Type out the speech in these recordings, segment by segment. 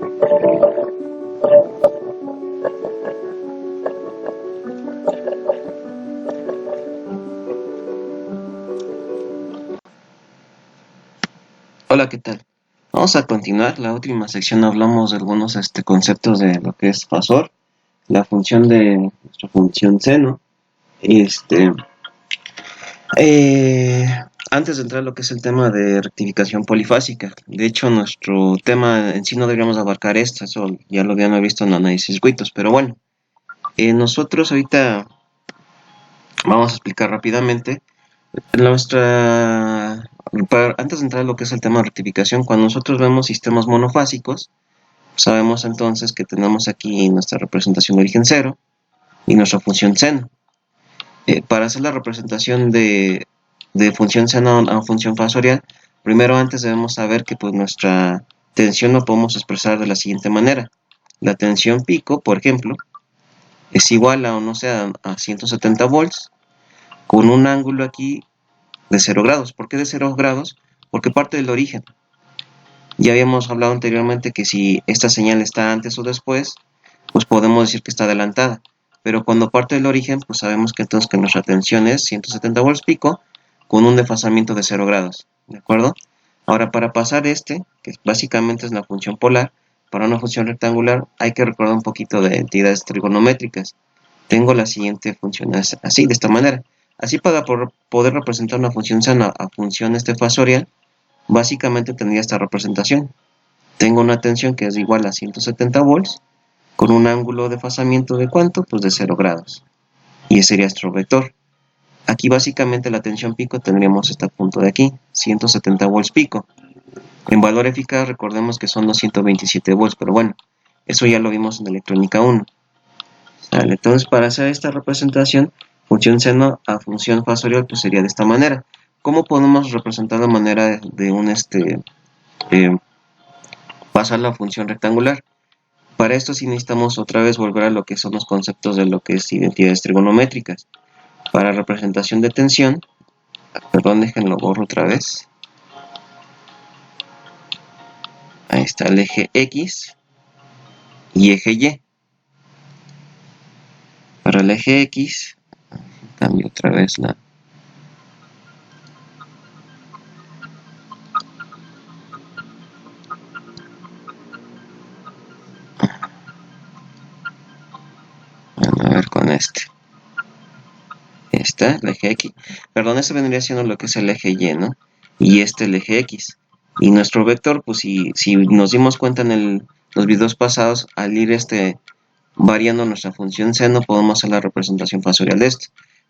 Hola, ¿qué tal? Vamos a continuar. La última sección hablamos de algunos conceptos de lo que es fasor, la función de nuestra función seno. Este, eh, Antes de entrar a lo que es el tema de rectificación polifásica, de hecho nuestro tema en sí no deberíamos abarcar esto, eso ya lo habían visto en análisis circuitos, pero bueno, nosotros ahorita vamos a explicar rápidamente antes de entrar a lo que es el tema de rectificación, cuando nosotros vemos sistemas monofásicos, sabemos entonces que tenemos aquí nuestra representación de origen cero y nuestra función seno. Para hacer la representación de función seno a función fasorial, primero antes debemos saber que pues nuestra tensión lo podemos expresar de la siguiente manera. La tensión pico, por ejemplo, es igual a, no sé, a 170 volts con un ángulo aquí de 0 grados. ¿Por qué de 0 grados? Porque parte del origen. Ya habíamos hablado anteriormente que si esta señal está antes o después, pues podemos decir que está adelantada. Pero cuando parte del origen, pues sabemos que entonces que nuestra tensión es 170 volts pico con un desfasamiento de 0 grados. ¿De acuerdo? Ahora, para pasar que básicamente es la función polar, para una función rectangular hay que recordar un poquito de entidades trigonométricas. Tengo la siguiente función así, de esta manera. Así para poder representar una función sana a función fasorial, básicamente tendría esta representación. Tengo una tensión que es igual a 170 volts con un ángulo de desfasamiento de ¿cuánto? Pues de 0 grados. Y ese sería nuestro vector. Aquí básicamente la tensión pico tendríamos este punto de aquí, 170 volts pico. En valor eficaz recordemos que son 227 volts, pero bueno, eso ya lo vimos en electrónica 1. ¿Vale? Entonces para hacer esta representación, función seno a función fasorial pues sería de esta manera. ¿Cómo podemos representar la manera de un pasar la función rectangular? Para esto sí necesitamos otra vez volver a lo que son los conceptos de lo que es identidades trigonométricas. Para representación de tensión, perdón, déjenlo borro otra vez. Ahí está el eje X y eje Y. Para el eje X, cambio otra vez la... Bueno, a ver con Está el eje X. Perdón, este vendría siendo lo que es el eje Y, ¿no? Y el eje X. Y nuestro vector, pues si nos dimos cuenta en los videos pasados, al ir variando nuestra función seno, podemos hacer la representación fasorial de esto.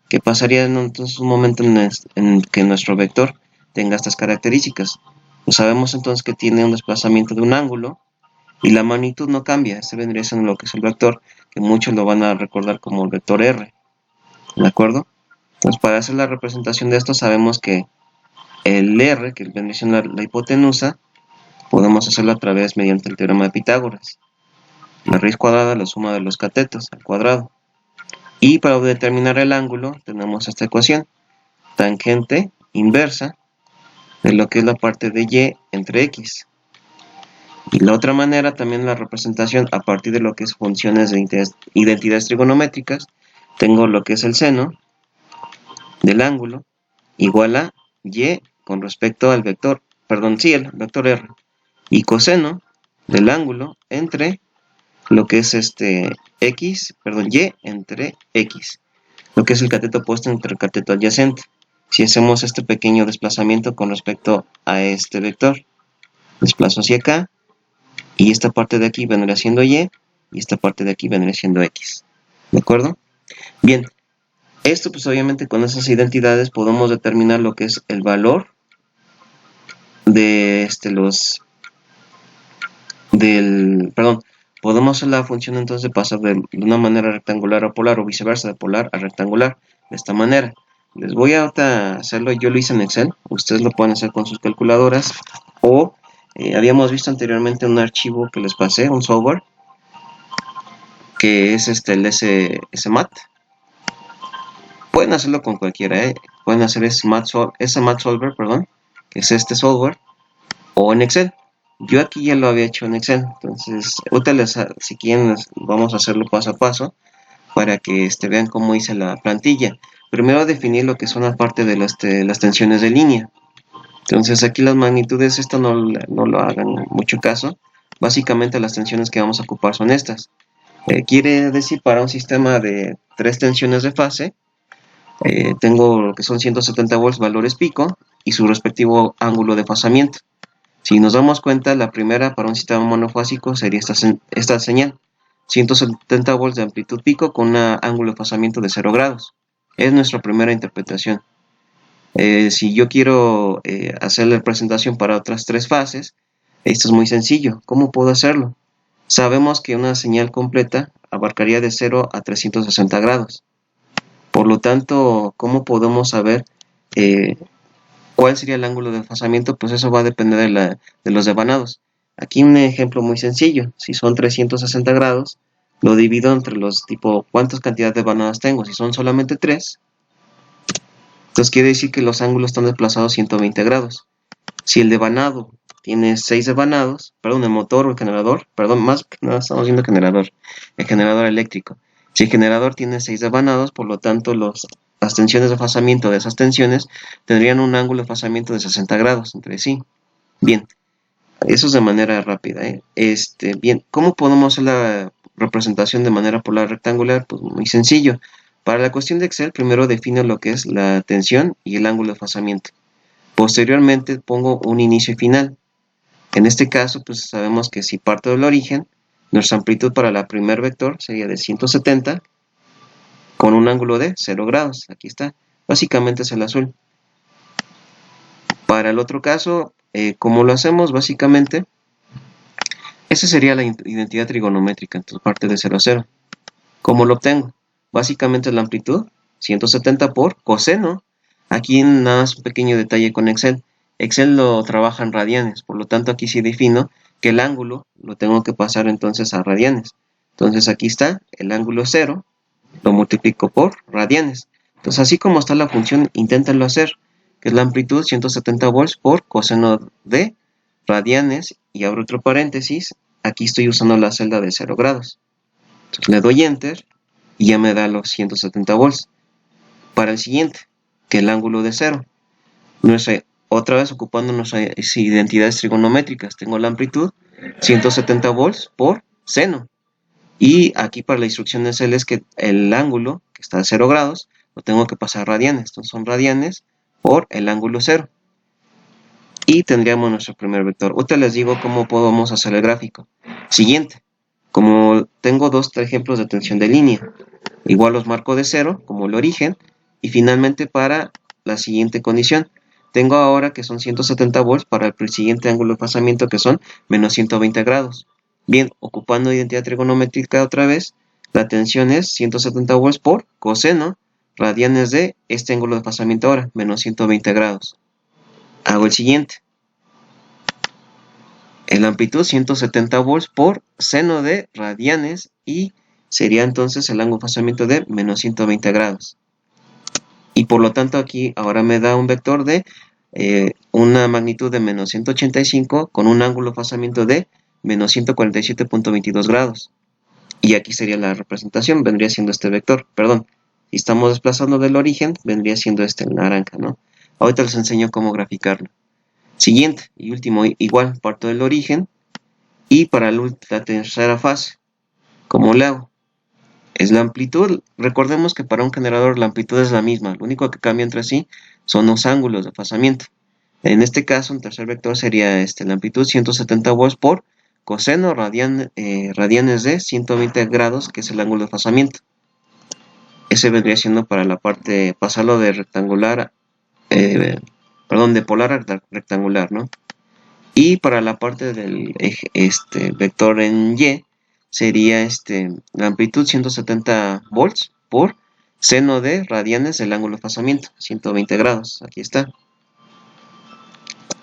¿Qué pasaría entonces un momento en que nuestro vector tenga estas características? Pues sabemos entonces que tiene un desplazamiento de un ángulo y la magnitud no cambia. Este vendría siendo lo que es el vector, que muchos lo van a recordar como el vector R. ¿De acuerdo? Entonces, para hacer la representación de esto, sabemos que el R, que vendría siendo la hipotenusa, podemos hacerlo a través mediante el teorema de Pitágoras. La raíz cuadrada, la suma de los catetos al cuadrado. Y para determinar el ángulo, tenemos esta ecuación. Tangente inversa de lo que es la parte de Y entre X. Y la otra manera, también la representación a partir de lo que es funciones de identidades trigonométricas, tengo lo que es el seno del ángulo igual a Y con respecto al vector, perdón, sí, el vector R. Y coseno del ángulo entre lo que es X, perdón, Y entre X. Lo que es el cateto opuesto entre el cateto adyacente. Si hacemos este pequeño desplazamiento con respecto a este vector, desplazo hacia acá, y esta parte de aquí vendría siendo Y, y esta parte de aquí vendría siendo X. ¿De acuerdo? Bien, esto pues obviamente con esas identidades podemos determinar lo que es el valor de perdón, podemos hacer la función entonces de pasar de una manera rectangular a polar o viceversa, de polar a rectangular, de esta manera. Les voy a hacerlo, yo lo hice en Excel, ustedes lo pueden hacer con sus calculadoras o habíamos visto anteriormente un archivo que les pasé, un software, que es el SMAT. Pueden hacerlo con cualquiera, pueden hacer SMAT Solver, perdón, que es este software, o en Excel. Yo aquí ya lo había hecho en Excel, entonces ahorita si quieren vamos a hacerlo paso a paso para que vean cómo hice la plantilla. Primero definir lo que son aparte de las tensiones de línea. Entonces aquí las magnitudes, esto no lo hagan mucho caso. Básicamente las tensiones que vamos a ocupar son estas. Quiere decir para un sistema de 3 tensiones de fase, tengo lo que son 170 volts valores pico y su respectivo ángulo de pasamiento. Si nos damos cuenta, la primera para un sistema monofásico sería esta señal, 170 volts de amplitud pico con un ángulo de pasamiento de 0 grados. Es nuestra primera interpretación. Si yo quiero hacer la presentación para otras 3 fases, esto es muy sencillo. ¿Cómo puedo hacerlo? Sabemos que una señal completa abarcaría de 0 a 360 grados. Por lo tanto, ¿cómo podemos saber cuál sería el ángulo de desfasamiento? Pues eso va a depender de los devanados. Aquí un ejemplo muy sencillo. Si son 360 grados, lo divido entre los tipo, ¿cuántas cantidades de devanadas tengo? Si son solamente 3, entonces quiere decir que los ángulos están desplazados 120 grados. Si el devanado tiene 6 devanados, perdón, el motor o el generador, perdón, más que nada estamos viendo el generador eléctrico. Si el generador tiene 6 devanados, por lo tanto las tensiones de desfasamiento de esas tensiones tendrían un ángulo de desfasamiento de 60 grados entre sí. Bien, eso es de manera rápida. Bien, ¿cómo podemos hacer la representación de manera polar rectangular? Pues muy sencillo. Para la cuestión de Excel, primero defino lo que es la tensión y el ángulo de desfasamiento. Posteriormente pongo un inicio y final. En este caso, pues sabemos que si parto del origen, nuestra amplitud para la primer vector sería de 170 con un ángulo de 0 grados. Aquí está. Básicamente es el azul. Para el otro caso, ¿cómo lo hacemos? Básicamente, esa sería la identidad trigonométrica, entonces parte de 0 a 0. ¿Cómo lo obtengo? Básicamente la amplitud, 170 por coseno. Aquí nada más un pequeño detalle con Excel. Excel lo trabaja en radianes, por lo tanto aquí sí defino que el ángulo lo tengo que pasar entonces a radianes. Entonces aquí está el ángulo 0, lo multiplico por radianes. Entonces así como está la función, inténtenlo hacer, que es la amplitud 170 volts por coseno de radianes, y abro otro paréntesis, aquí estoy usando la celda de 0 grados. Entonces le doy Enter y ya me da los 170 volts. Para el siguiente, que es el ángulo de 0, otra vez ocupando nuestras identidades trigonométricas, tengo la amplitud 170 volts por seno. Y aquí para la instrucción de Excel es que el ángulo, que está a 0 grados, lo tengo que pasar a radianes. Entonces son radianes por el ángulo 0. Y tendríamos nuestro primer vector. Ahorita les digo cómo podemos hacer el gráfico. Siguiente. Como tengo dos ejemplos de tensión de línea, igual los marco de 0 como el origen. Y finalmente para la siguiente condición, tengo ahora que son 170 volts para el siguiente ángulo de pasamiento, que son menos 120 grados. Bien, ocupando identidad trigonométrica otra vez, la tensión es 170 volts por coseno radianes de este ángulo de pasamiento ahora, menos 120 grados. Hago el siguiente. La amplitud 170 volts por seno de radianes y sería entonces el ángulo de pasamiento de menos 120 grados. Y por lo tanto aquí ahora me da un vector de una magnitud de menos 185 con un ángulo de pasamiento de menos 147.22 grados. Y aquí sería la representación, vendría siendo este vector, perdón. Si estamos desplazando del origen, vendría siendo este el naranja, ¿no? Ahorita les enseño cómo graficarlo. Siguiente y último, igual, parto del origen. Y para la tercera fase, ¿cómo le hago? Es la amplitud. Recordemos que para un generador la amplitud es la misma. Lo único que cambia entre sí son los ángulos de desfasamiento. En este caso, un tercer vector sería la amplitud 170 volts por coseno radianes de 120 grados, que es el ángulo de desfasamiento. Ese vendría siendo para la parte, pasarlo de rectangular, de polar a rectangular, ¿no? Y para la parte del vector en Y, sería la amplitud 170 volts por seno de radianes del ángulo de desfasamiento, 120 grados. Aquí está.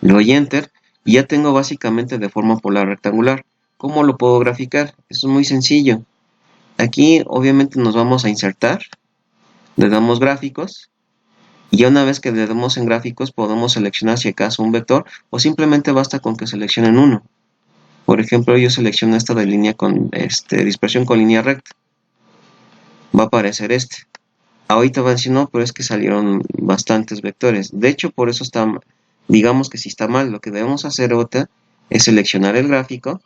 Le doy Enter y ya tengo básicamente de forma polar rectangular. ¿Cómo lo puedo graficar? Eso es muy sencillo. Aquí obviamente nos vamos a insertar, le damos gráficos y ya una vez que le demos en gráficos podemos seleccionar si acaso un vector o simplemente basta con que seleccionen uno. Por ejemplo, yo selecciono esta de línea con dispersión con línea recta. Va a aparecer este. Ahorita va a decir, no, pero es que salieron bastantes vectores. De hecho, por eso está, digamos que si está mal, lo que debemos hacer ahorita es seleccionar el gráfico,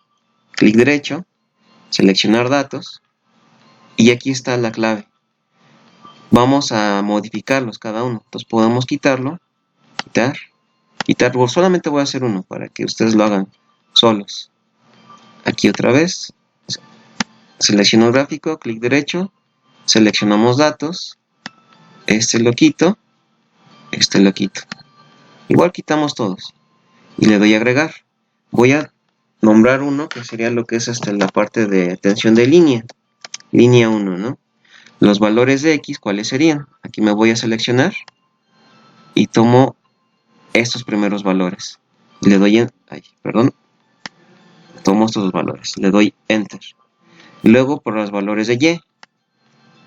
clic derecho, seleccionar datos, y aquí está la clave. Vamos a modificarlos cada uno. Entonces podemos quitarlo, quitar, solamente voy a hacer uno para que ustedes lo hagan solos. Aquí otra vez, selecciono el gráfico, clic derecho, seleccionamos datos, este lo quito, este lo quito. Igual quitamos todos y le doy a agregar. Voy a nombrar uno que sería lo que es la parte de tensión de línea, línea 1, ¿no? Los valores de X, ¿cuáles serían? Aquí me voy a seleccionar y tomo estos primeros valores. Le doy en, tomo estos dos valores, le doy Enter. Luego por los valores de Y,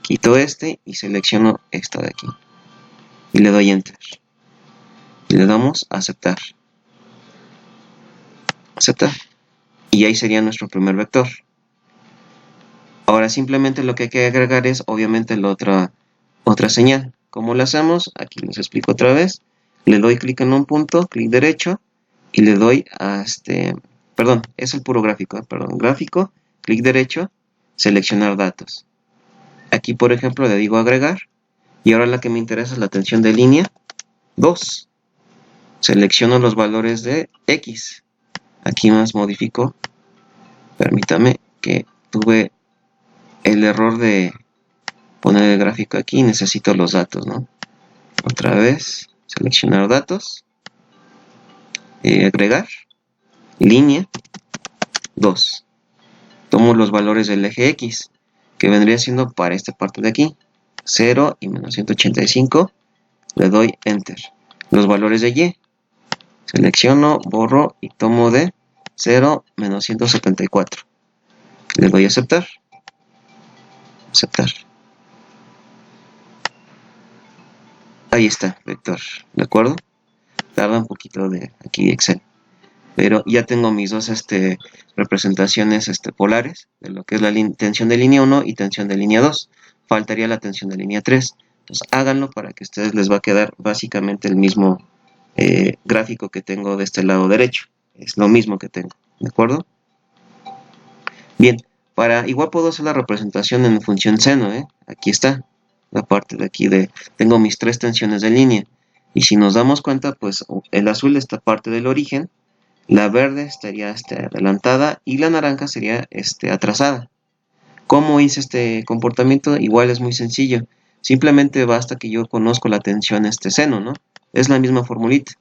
quito este y selecciono esta de aquí. Y le doy Enter. Y le damos a aceptar. Aceptar. Y ahí sería nuestro primer vector. Ahora simplemente lo que hay que agregar es obviamente la otra señal. ¿Cómo lo hacemos? Aquí les explico otra vez. Le doy clic en un punto, clic derecho y le doy a perdón, es el puro gráfico, gráfico, clic derecho, seleccionar datos. Aquí por ejemplo le digo agregar y ahora la que me interesa es la tensión de línea 2. Selecciono los valores de X. Aquí más modifico. Permítame que tuve el error de poner el gráfico aquí, necesito los datos, ¿no? Otra vez, seleccionar datos, agregar, línea 2. Tomo los valores del eje X, que vendría siendo para esta parte de aquí, 0 y menos 185, le doy Enter. Los valores de Y, selecciono, borro y tomo de 0 menos 174. Le doy a aceptar. Aceptar. Ahí está, vector, ¿de acuerdo? Tarda un poquito de aquí Excel. Pero ya tengo mis dos representaciones polares, de lo que es la tensión de línea 1 y tensión de línea 2. Faltaría la tensión de línea 3. Entonces háganlo para que a ustedes les va a quedar básicamente el mismo gráfico que tengo de este lado derecho. Es lo mismo que tengo, ¿de acuerdo? Bien, igual puedo hacer la representación en función seno, Aquí está, la parte de aquí tengo mis tres tensiones de línea. Y si nos damos cuenta, pues el azul está parte del origen, la verde estaría adelantada y la naranja sería atrasada. ¿Cómo hice este comportamiento? Igual es muy sencillo. Simplemente basta que yo conozco la tensión seno, ¿no? Es la misma formulita.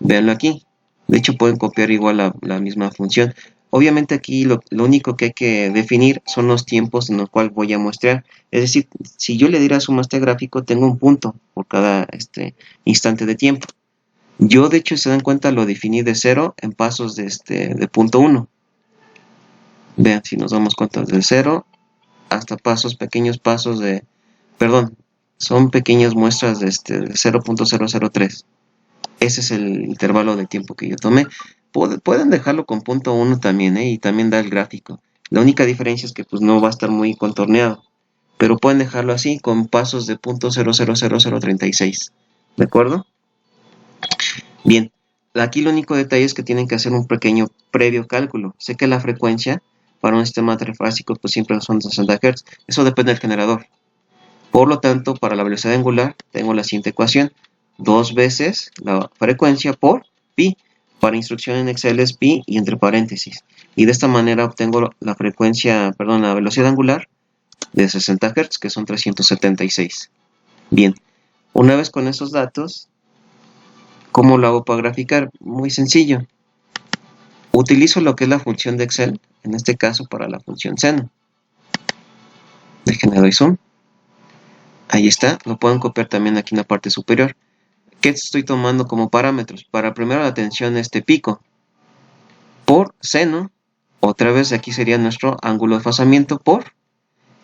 Véanlo aquí. De hecho pueden copiar igual la misma función. Obviamente aquí lo único que hay que definir son los tiempos en los cuales voy a muestrear. Es decir, si yo le diera suma a este gráfico, tengo un punto por cada instante de tiempo. Yo, de hecho, si se dan cuenta, lo definí de 0 en pasos de punto 1. Vean, si nos damos cuenta, de 0 hasta pequeños pasos perdón, son pequeñas muestras de 0.003. Ese es el intervalo de tiempo que yo tomé. Pueden dejarlo con punto 1 también, y también da el gráfico. La única diferencia es que pues no va a estar muy contorneado. Pero pueden dejarlo así con pasos de .0000036. ¿De acuerdo? Bien, aquí lo único detalle es que tienen que hacer un pequeño previo cálculo. Sé que la frecuencia para un sistema trifásico pues siempre son 60 Hz. Eso depende del generador. Por lo tanto, para la velocidad angular tengo la siguiente ecuación. 2 veces la frecuencia por pi. Para instrucción en Excel es pi y entre paréntesis. Y de esta manera obtengo la velocidad angular de 60 Hz, que son 376. Bien, una vez con esos datos, ¿cómo lo hago para graficar? Muy sencillo. Utilizo lo que es la función de Excel, en este caso para la función seno. Déjenme doy zoom. Ahí está, lo pueden copiar también aquí en la parte superior. ¿Qué estoy tomando como parámetros? Para primero la tensión pico. Por seno, otra vez aquí sería nuestro ángulo de desfasamiento por,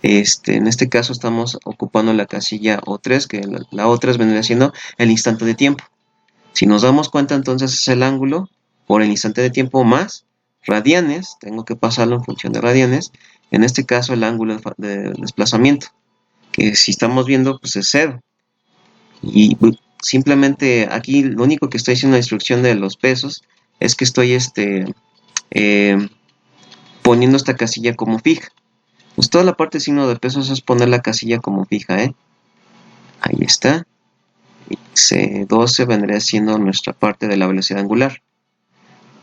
en este caso estamos ocupando la casilla O3, que la O3 vendría siendo el instante de tiempo. Si nos damos cuenta, entonces es el ángulo por el instante de tiempo más radianes, tengo que pasarlo en función de radianes, en este caso el ángulo de desplazamiento, que si estamos viendo pues es 0. Y simplemente aquí lo único que estoy haciendo en la instrucción de los pesos es que estoy eh, poniendo esta casilla como fija. Pues toda la parte de signo de pesos es poner la casilla como fija, ¿eh? Ahí está. C12 vendría siendo nuestra parte de la velocidad angular.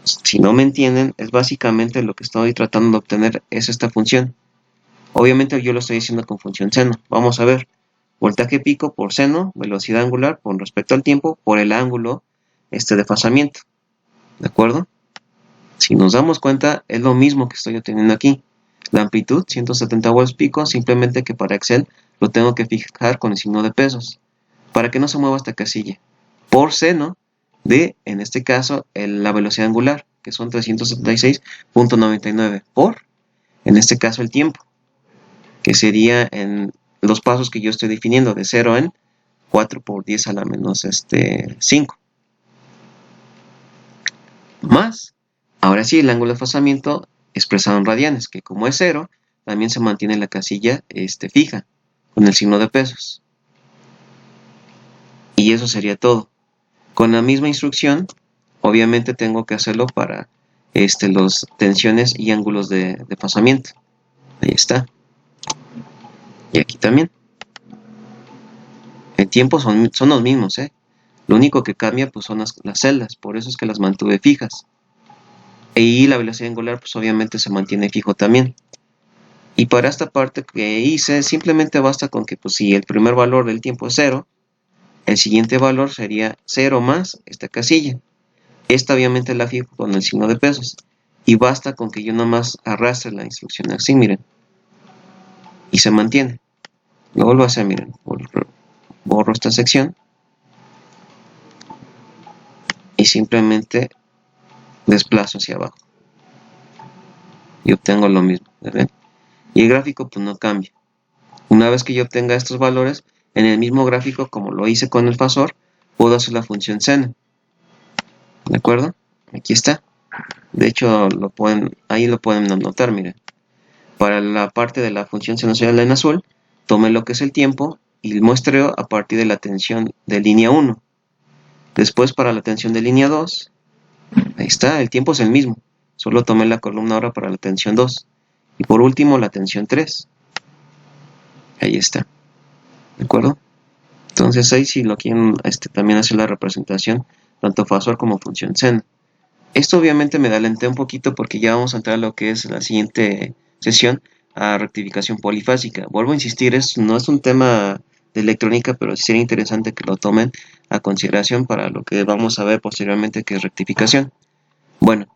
Si no me entienden, es básicamente lo que estoy tratando de obtener es esta función. Obviamente yo lo estoy haciendo con función seno. Vamos a ver. Voltaje pico por seno, velocidad angular con respecto al tiempo por el ángulo desfasamiento. ¿De acuerdo? Si nos damos cuenta, es lo mismo que estoy obteniendo aquí. La amplitud, 170 volts pico, simplemente que para Excel lo tengo que fijar con el signo de pesos, para que no se mueva esta casilla. Por seno de, en este caso, la velocidad angular, que son 376.99, por, en este caso, el tiempo, que sería en los pasos que yo estoy definiendo, de 0 en 4 por 10 a la menos 5. Más, ahora sí, el ángulo de desfasamiento expresado en radianes, que como es 0, también se mantiene la casilla fija, con el signo de pesos. Y eso sería todo. Con la misma instrucción, obviamente tengo que hacerlo para los tensiones y ángulos de desfasamiento. Ahí está. Y aquí también. El tiempo son los mismos, ¿eh? Lo único que cambia pues, son las celdas, por eso es que las mantuve fijas. Y la velocidad angular pues obviamente se mantiene fijo también. Y para esta parte que hice, simplemente basta con que pues si el primer valor del tiempo es 0, el siguiente valor sería 0 más esta casilla. Esta obviamente la fijo con el signo de pesos. Y basta con que yo nomás arrastre la instrucción así, miren. Y se mantiene. Lo vuelvo a hacer, miren. Borro esta sección. Y simplemente desplazo hacia abajo. Y obtengo lo mismo. ¿Ven? Y el gráfico pues no cambia. Una vez que yo obtenga estos valores, en el mismo gráfico, como lo hice con el fasor, puedo hacer la función seno. ¿De acuerdo? Aquí está. De hecho, ahí lo pueden notar, miren. Para la parte de la función sinusoidal en azul, tomé lo que es el tiempo y el muestreo a partir de la tensión de línea 1. Después para la tensión de línea 2, ahí está, el tiempo es el mismo. Solo tomé la columna ahora para la tensión 2. Y por último la tensión 3. Ahí está. ¿De acuerdo? Entonces ahí si lo quieren también hacer la representación, tanto fasor como función seno. Esto obviamente me adelanté un poquito porque ya vamos a entrar a lo que es la siguiente sesión, a rectificación polifásica. Vuelvo a insistir, no es un tema de electrónica, pero sí sería interesante que lo tomen a consideración para lo que vamos a ver posteriormente, que es rectificación. Bueno,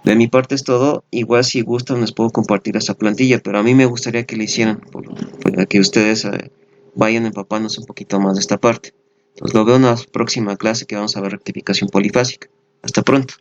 de mi parte es todo. Igual si gustan les puedo compartir esta plantilla, pero a mí me gustaría que la hicieran para que ustedes vayan empapándose un poquito más de esta parte. Entonces lo veo en la próxima clase que vamos a ver rectificación polifásica. Hasta pronto.